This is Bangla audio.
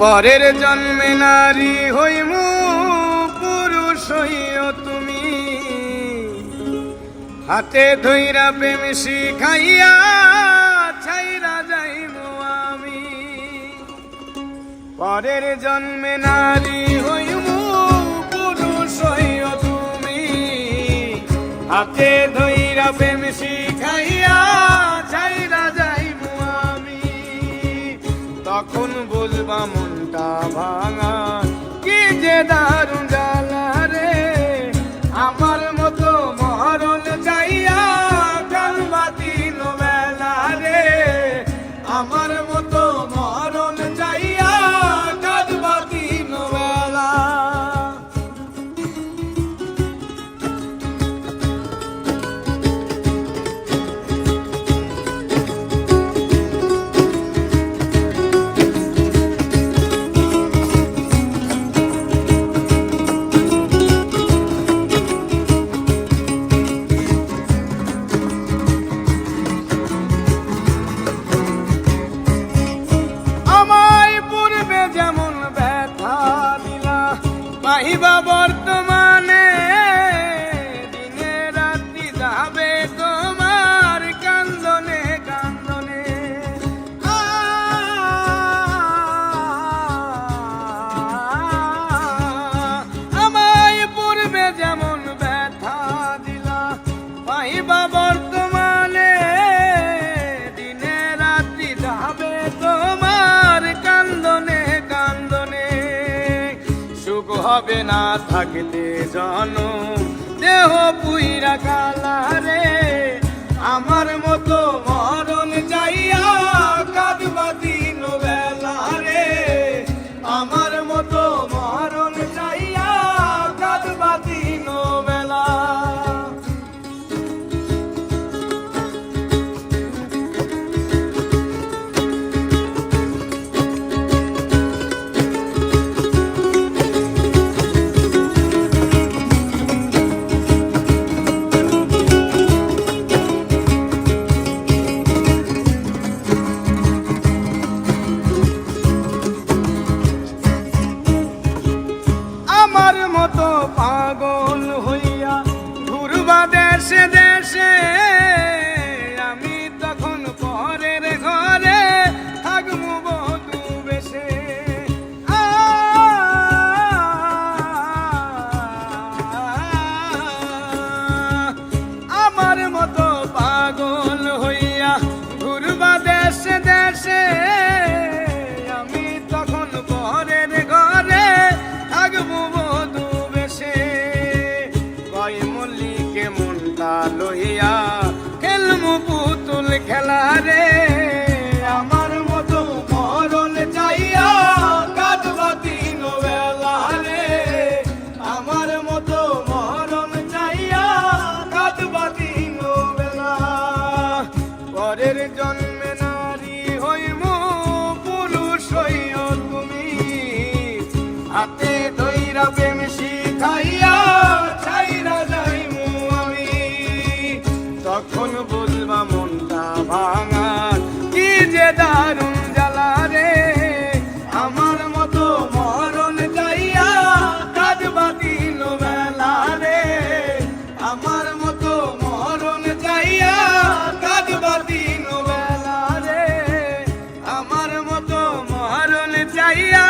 পরের জন্মে নারী হইমু পুরুষ হইও তুমি, হাতে ধইরা প্রেম শিখাইয়া ছাইরা যাইমু আমি। পরের জন্মে নারী হইমু পুরুষ হইও তুমি, হাতে ধইরা প্রেম শিখাইয়া ছাইরা যাইমু আমি। তখন বুঝবা মনটা ভাঙা কি যে দারুণ জ্বালা রে, আমার মতো মরণ চাইয়া কালবা দিন বেলা রে, আমার মতো মরণ চাইয়া কালবা দিন বেলা। পাহিবা বর্তমানে দিনে রাত্রি যাবে তোমার কান্দনে কান্দনে। আমায় পূর্বে যেমন ব্যথা দিলা, পাহিবা বর্তমানে দিনে রাত্রি যাবে তোমার কান্দনে কান্দনে। সুখ হবে না থাকতে জনম দেহ পুইরা কালা রে, আমার মতো মরণ চাইয়া কাঁদবা দিন বেলা রে, আমার মতো মরণ চাইয়া কাঁদবা দিন বেলা। আমার মতো পাগল হইয়া ঘুরবা দেশে দেশে, আমি তখন পরের ঘরে থাকবো বধূ বেশে। আমার মতো পাগল হইয়া ঘুরবা দেশে দেশে, আমি তখন পরের ঘরে থাকবো বধূ বেশে। কয় মল্লিকে মনটা লইয়া খেলমু পুতুল খেলা রে, আমার মতো মরণ চাইয়া কাঁদবা দিন বেলা রে, আমার মতো মরণ চাইয়া কাঁদবা দিন বেলা। পরের জন্মে নারী হইমু পুরুষ হইও তুমি, হাতে ধইরা প্রেম শিখাইয়া ছাইরা যাইমু আমি। তখন বুঝবা মনটা ভাঙা কি যে দারুণ জ্বালা রে, আমার মতো মরণ চাইয়া কাঁদবা দিন বেলা রে, আমার মতো মরণ চাইয়া কাঁদবা দিন বেলা রে, আমার মতো মরণ চাইয়া